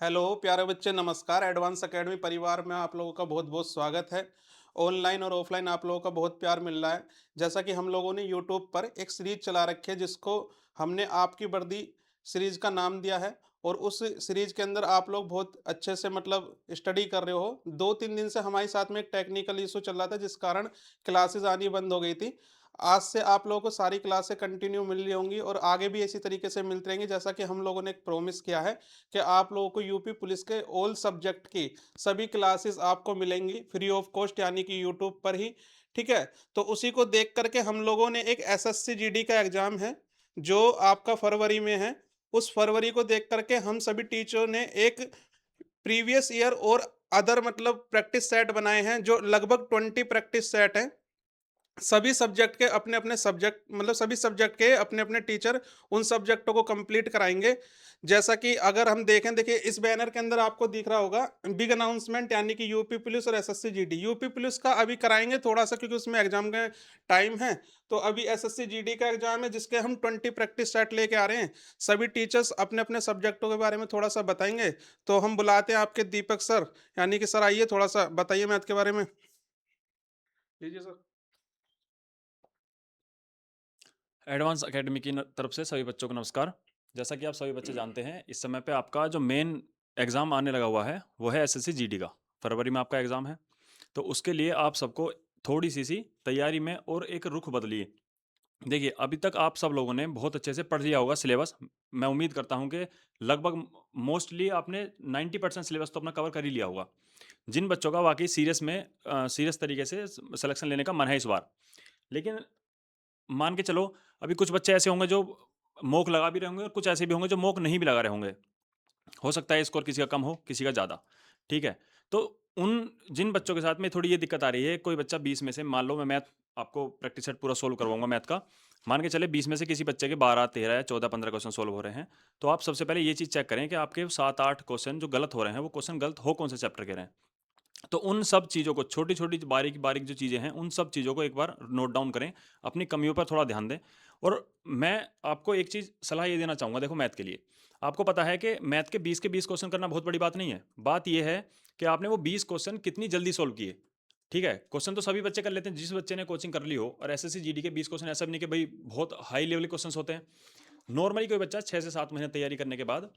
Hello प्यारे बच्चे, नमस्कार। एडवांस एकेडमी परिवार में आप लोगों का बहुत बहुत स्वागत है। ऑनलाइन और ऑफलाइन आप लोगों का बहुत प्यार मिल रहा है। जैसा कि हम लोगों ने यूट्यूब पर एक सीरीज चला रखी है जिसको हमने आपकी वर्दी सीरीज का नाम दिया है। और उस सीरीज के अंदर आप लोग बहुत अच्छे से मतलब स्टडी कर रहे हो। 2-3 दिन से हमारे साथ में एक टेक्निकल इशू चल रहा था जिस कारण क्लासेस आनी बंद हो गई थी। आज से आप लोगों को सारी क्लासें कंटिन्यू मिल रही होंगी और आगे भी इसी तरीके से मिलती रहेंगी, जैसा कि हम लोगों ने एक प्रॉमिस किया है कि आप लोगों को यूपी पुलिस के ऑल सब्जेक्ट की सभी क्लासेस आपको मिलेंगी फ्री ऑफ कॉस्ट, यानी कि यूट्यूब पर ही। ठीक है? तो उसी को देख करके हम लोगों ने एक एसएससी जीडी का एग्जाम है जो आपका फरवरी में है। उस फरवरी को देख करके हम सभी टीचरों ने एक प्रीवियस ईयर और अदर मतलब प्रैक्टिस सेट बनाए हैं, जो लगभग 20 प्रैक्टिस सेट हैं। सभी सब्जेक्ट के अपने-अपने सब्जेक्ट मतलब सभी सब्जेक्ट के अपने-अपने टीचर उन सब्जेक्टों को कंप्लीट कराएँगे। जैसा कि अगर हम देखें, देखिए इस बैनर के अंदर आपको दिख रहा होगा बिग अनाउंसमेंट, यानी कि यूपी पुलिस और एसएससी जीडी। यूपी पुलिस का अभी कराएँगे थोड़ा-सा क्योंकि उसमें एग्ज़ाम का टाइम है। तो अभी एसएससी जीडी का एग्ज़ाम है जिसके हम 20 प्रैक्टिस सेट लेके आ रहे हैं। सभी टीचर्स अपने-अपने सब्जेक्टों के बारे में थोड़ा-सा बताएँगे। तो हम बुलाते हैं आपके दीपक सर, यानी कि सर आइए थोड़ा-सा बताइए मैथ के बारे में। लीजिए सर। एडवांस एकेडमी की तरफ से सभी बच्चों को नमस्कार। जैसा कि आप सभी बच्चे जानते हैं, इस समय पे आपका जो मेन एग्ज़ाम आने लगा हुआ है वो है एसएससी जीडी का। फरवरी में आपका एग्ज़ाम है, तो उसके लिए आप सबको थोड़ी सी तैयारी में और एक रुख बदलिए। देखिए, अभी तक आप सब लोगों ने बहुत अच्छे से पढ़ लिया होगा सिलेबस। मैं उम्मीद करता हूँ कि लगभग मोस्टली आपने 90% सिलेबस तो अपना कवर कर ही लिया होगा। जिन बच्चों का वाकई सीरियस तरीके से सिलेक्शन लेने का मन है इस बार, लेकिन मान के चलो, अभी कुछ बच्चे ऐसे होंगे जो मॉक लगा भी रहे होंगे और कुछ ऐसे भी होंगे जो मॉक नहीं भी लगा रहे होंगे। हो सकता है स्कोर किसी का कम हो, किसी का ज़्यादा, ठीक है? तो उन जिन बच्चों के साथ में थोड़ी ये दिक्कत आ रही है, कोई बच्चा 20 में से, मान लो मैं मैथ आपको प्रैक्टिस सेट पूरा सोल्व करवाऊँगा मैथ का। मान के चलिए 20 में से किसी बच्चे के 12, 13 या 14, 15 क्वेश्चन सोल्व हो रहे हैं। तो आप सबसे पहले ये चीज़ चेक करें कि आपके 7-8 क्वेश्चन जो गलत हो रहे हैं, वो क्वेश्चन गलत हो कौन से चैप्टर के रहे हैं। तो उन सब चीज़ों को, छोटी-छोटी बारीक-बारीक जो चीज़ें हैं, उन सब चीज़ों को एक बार नोट डाउन करें, अपनी कमियों पर थोड़ा ध्यान दें। और मैं आपको एक चीज़ सलाह ये देना चाहूँगा, देखो मैथ के लिए, आपको पता है कि मैथ के 20 क्वेश्चन करना बहुत बड़ी बात नहीं है। बात ये है कि आपने वो 20 क्वेश्चन कितनी जल्दी सोल्व किए, ठीक है? क्वेश्चन तो सभी बच्चे कर लेते हैं, जिस बच्चे ने कोचिंग कर ली हो। और एसएससी जीडी के 20 क्वेश्चन ऐसा भी नहीं कि भई बहुत हाई लेवल के क्वेश्चन्स होते हैं। नॉर्मली कोई बच्चा 6 से 7 महीने तैयारी करने के बाद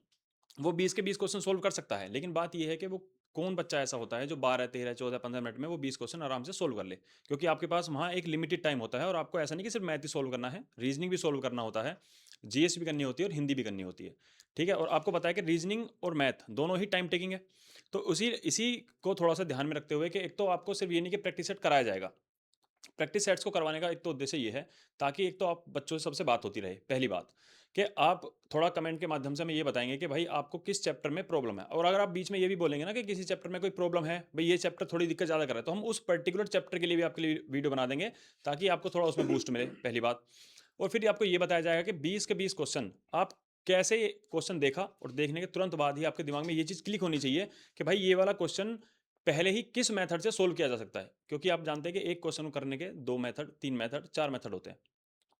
वो 20 के 20 क्वेश्चन सोल्व कर सकता है। लेकिन बात ये है कि वो कौन बच्चा ऐसा होता है जो 12, 13, 14, 15 मिनट में वो 20 क्वेश्चन आराम से सोल्व कर ले। क्योंकि आपके पास वहाँ एक लिमिटेड टाइम होता है और आपको ऐसा नहीं कि सिर्फ मैथ ही सोल्व करना है, रीजनिंग भी सोल्व करना होता है, जीएस भी करनी होती है और हिंदी भी करनी होती है। ठीक है? और आपको पता है कि रीजनिंग और मैथ दोनों ही टाइम टेकिंग है। तो उसी इसी को थोड़ा-सा ध्यान में रखते हुए कि एक तो आपको सिर्फ ये नहीं कि प्रैक्टिस सेट कराया जाएगा। प्रैक्टिस सेट्स को करवाने का एक तो उद्देश्य ये है, ताकि एक तो आप बच्चों से सबसे बात होती रहे, पहली बात, कि आप थोड़ा कमेंट के माध्यम से हमें ये बताएँगे कि भाई आपको किस चैप्टर में प्रॉब्लम है। और अगर आप बीच में ये भी बोलेंगे ना कि किसी चैप्टर में कोई प्रॉब्लम है, भई ये चैप्टर थोड़ी दिक्कत ज़्यादा कर रहा है, तो हम उस पर्टिकुलर चैप्टर के लिए भी आपके लिए वीडियो बना देंगे, ताकि आपको थोड़ा उसमें बूस्ट मिले, पहली बात। और फिर आपको ये बताया जाएगा कि 20 के 20 क्वेश्चन आप कैसे क्वेश्चन देखा, और देखने के तुरंत बाद ही आपके दिमाग में ये चीज़ क्लिक होनी चाहिए कि भाई ये वाला क्वेश्चन पहले ही किस मेथड से सोल्व किया जा सकता है। क्योंकि आप जानते हैं कि एक क्वेश्चन को करने के 2 मेथड, 3 मेथड, 4 मेथड होते हैं।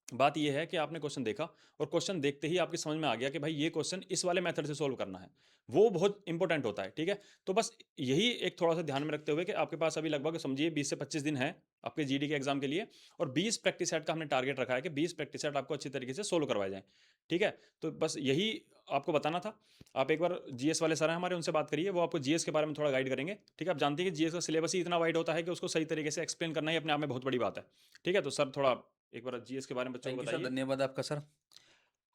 बात ये है कि आपने क्वेश्चन देखा और क्वेश्चन देखते ही आपकी समझ में आ गया कि भाई ये क्वेश्चन इस वाले मेथड से सोल्व करना है। वो बहुत इंपॉर्टेंट होता है, ठीक है? तो बस यही एक थोड़ा-सा ध्यान में रखते हुए कि आपके पास अभी लगभग समझिए 20 से 25 दिन है आपके जीडी के एग्ज़ाम के लिए, और 20 प्रैक्टिस सेट का हमने टारगेट रखा है कि 20 प्रैक्टिस सेट आपको अच्छी तरीके से सोल्व करवाए जाएँ, ठीक है? तो बस यही आपको बताना था। आप एक बार जीएस वाले सर हैं हमारे, उनसे बात करिए, वो आपको जीएस के बारे में थोड़ा गाइड करेंगे, ठीक है? आप जानते हैं कि जीएस का सिलेबस ही इतना वाइड होता है कि उसको सही तरीके से एक्सप्लेन करना ही अपने आप में बहुत बड़ी बात है, ठीक है? तो सर थोड़ा एक बार जीएस के बारे में बच्चों को थैंक यू सर, बताइए। धन्यवाद आपका सर।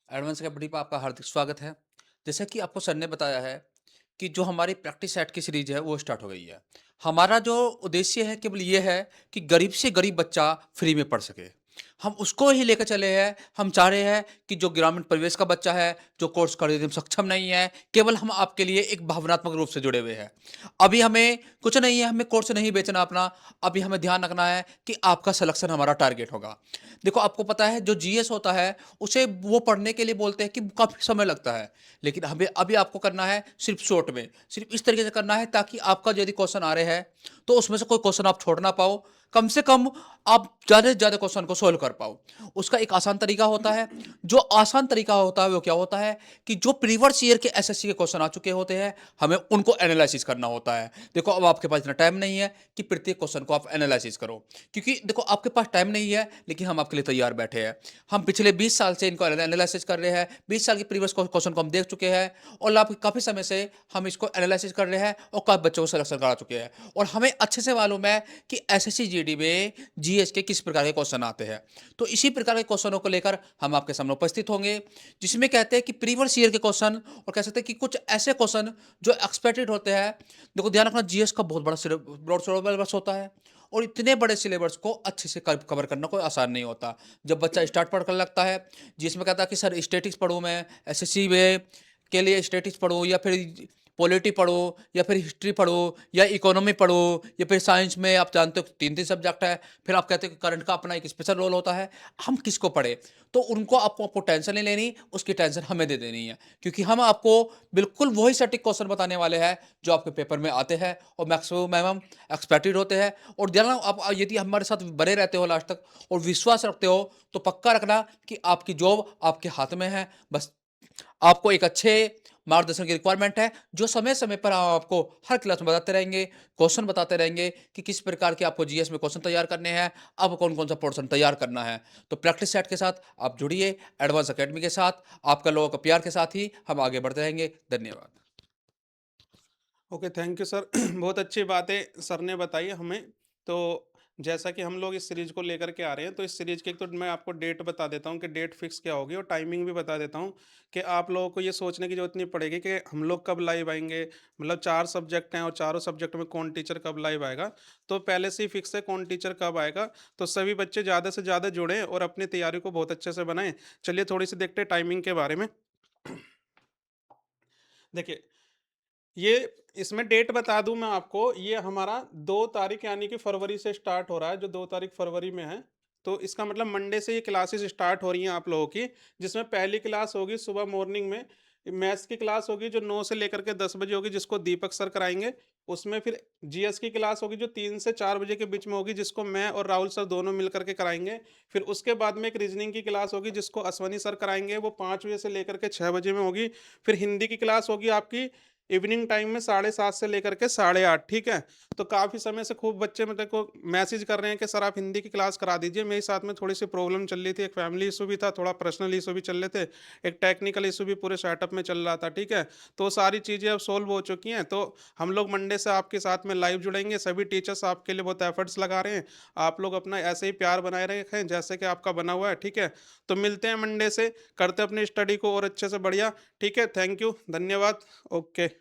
एडवांस अकेडमी पे आपका हार्दिक स्वागत है। जैसा कि आपको सर ने बताया है कि जो हमारी प्रैक्टिस सेट की सीरीज है वो स्टार्ट हो गई है। हमारा जो उद्देश्य है केवल ये है कि गरीब से गरीब बच्चा फ्री में पढ़ सके। हम उसको ही लेकर चले हैं। हम चाह रहे हैं कि जो ग्रामीण परिवेश का बच्चा है, जो कोर्स खरीदने में सक्षम नहीं है, केवल हम आपके लिए एक भावनात्मक रूप से जुड़े हुए हैं। अभी हमें कुछ नहीं है, हमें कोर्स नहीं बेचना अपना। अभी हमें ध्यान रखना है कि आपका सिलेक्शन हमारा टारगेट होगा। देखो, आपको पता है जो जीएस होता है उसे वो पढ़ने के लिए बोलते हैं कि काफ़ी समय लगता है, लेकिन हमें अभी आपको करना है सिर्फ शॉर्ट में, सिर्फ इस तरीके से करना है ताकि आपका यदि क्वेश्चन आ रहे हैं तो उसमें से कोई क्वेश्चन आप छोड़ ना पाओ, कम से कम आप ज़्यादा से ज़्यादा क्वेश्चन को सोल्व कर पाओ। उसका एक आसान तरीका होता है, जो आसान तरीका होता है वो क्या होता है कि जो प्रीवियस ईयर के एसएससी के क्वेश्चन आ चुके होते हैं, हमें उनको एनालिसिस करना होता है। देखो अब आपके पास इतना टाइम नहीं है कि प्रत्येक क्वेश्चन को आप एनालिसिस करो, क्योंकि देखो आपके पास टाइम नहीं है, लेकिन हम आपके लिए तैयार बैठे हैं। हम पिछले 20 साल से इनको एनालिसिस कर रहे हैं, 20 साल के प्रीवियस क्वेश्चन को हम देख चुके हैं और काफ़ी समय से हम इसको एनालिसिस कर रहे हैं और काफ़ी बच्चों को सिलेक्शन करा चुके हैं और हमें अच्छे से मालूम है कि एसएससी जीडी में जीएस के किस प्रकार के क्वेश्चन आते हैं। तो इसी प्रकार के क्वेश्चनों को लेकर हम आपके सामने उपस्थित होंगे, जिसमें कहते हैं कि प्रीवियस ईयर के क्वेश्चन और कह सकते हैं कि कुछ ऐसे क्वेश्चन जो एक्सपेक्टेड होते हैं। देखो ध्यान रखना, जीएस का बहुत बड़ा ब्रॉड सिलेबस होता है और इतने बड़े सिलेबस को अच्छे से कवर करना कोई आसान नहीं होता। जब बच्चा स्टार्ट पढ़कर लगता है, जिसमें कहता है कि सर स्टैटिक्स पढ़ूँ मैं, एसएससी में के लिए स्टैटिक्स पढ़ूँ या फिर पॉलिटी पढ़ो या फिर हिस्ट्री पढ़ो या इकोनॉमी पढ़ो या फिर साइंस में आप जानते हो 3-3 सब्जेक्ट है, फिर आप कहते हो कि करंट का अपना एक स्पेशल रोल होता है, हम किसको पढ़े? तो उनको आपको टेंशन नहीं लेनी, उसकी टेंशन हमें दे देनी है, क्योंकि हम आपको बिल्कुल वही सटीक क्वेश्चन बताने वाले हैं जो आपके पेपर में आते हैं और मैक्सिमम एक्सपेक्टेड होते हैं। और ध्यान रखना, आप यदि हमारे साथ बने रहते हो लास्ट तक और विश्वास रखते हो, तो पक्का रखना कि आपकी जॉब आपके हाथ में है। बस आपको एक अच्छे मार्गदर्शन की रिक्वायरमेंट है, जो समय-समय पर हम आपको हर क्लास में बताते रहेंगे, क्वेश्चन बताते रहेंगे कि किस प्रकार के आपको जीएस में क्वेश्चन तैयार करने हैं, अब कौन-कौन सा पोर्शन तैयार करना है। तो प्रैक्टिस सेट के साथ आप जुड़िए, एडवांस अकेडमी के साथ, आपका लोगों का प्यार के साथ ही हम आगे बढ़ते रहेंगे। धन्यवाद। Okay, thank you sir. बहुत अच्छी बातें सर ने बताई हमें। तो जैसा कि हम लोग इस सीरीज को लेकर के आ रहे हैं, तो इस सीरीज की एक तो मैं आपको डेट बता देता हूँ कि डेट फिक्स क्या होगी, और टाइमिंग भी बता देता हूँ कि आप लोगों को ये सोचने की जरूरत नहीं पड़ेगी कि हम लोग कब लाइव आएंगे। मतलब 4 सब्जेक्ट हैं और चारों सब्जेक्ट में कौन टीचर कब लाइव आएगा, तो पहले से ही फिक्स है कौन टीचर कब आएगा। तो सभी बच्चे ज़्यादा से ज़्यादा जुड़ें और अपनी तैयारी को बहुत अच्छे से बनाएं। चलिए थोड़ी सी देखते हैं टाइमिंग के बारे में। देखिए, ये इसमें डेट बता दूं मैं आपको, ये हमारा 2 तारीख यानी कि फरवरी से स्टार्ट हो रहा है, जो 2 तारीख फरवरी में है। तो इसका मतलब मंडे से ये क्लासेस स्टार्ट हो रही हैं आप लोगों की, जिसमें पहली क्लास होगी सुबह मॉर्निंग में। मैथ्स की क्लास होगी जो 9 से लेकर के 10 बजे होगी, जिसको दीपक सर कराएंगे। उसमें फिर जीएस की क्लास होगी जो 3 से 4 बजे के बीच में होगी, जिसको मैं और राहुल सर दोनों मिल करके कराएंगे। फिर उसके बाद में एक रीजनिंग की क्लास होगी जिसको अश्वनी सर कराएंगे, वो 5 बजे से लेकर के 6 बजे में होगी। फिर हिंदी की क्लास होगी आपकी इवनिंग टाइम में 7:30 से लेकर के 8:30, ठीक है। तो काफ़ी समय से खूब बच्चे मेरे को मैसेज कर रहे हैं कि सर आप हिंदी की क्लास करा दीजिए। मेरे साथ में थोड़ी सी प्रॉब्लम चल रही थी, एक फैमिली इशू भी था, थोड़ा पर्सनल इशू भी चल रहे थे, एक टेक्निकल इशू भी पूरे सेटअप में चल रहा था, ठीक है। तो सारी चीज़ें अब सोल्व हो चुकी हैं। तो हम लोग मंडे से आपके साथ में लाइव जुड़ेंगे। सभी टीचर्स आपके लिए बहुत एफर्ट्स लगा रहे हैं। आप लोग अपना ऐसे ही प्यार बनाए रखें जैसे कि आपका बना हुआ है, ठीक है। तो मिलते हैं मंडे से, करते हैं अपनी स्टडी को और अच्छे से बढ़िया, ठीक है। थैंक यू, धन्यवाद। ओके।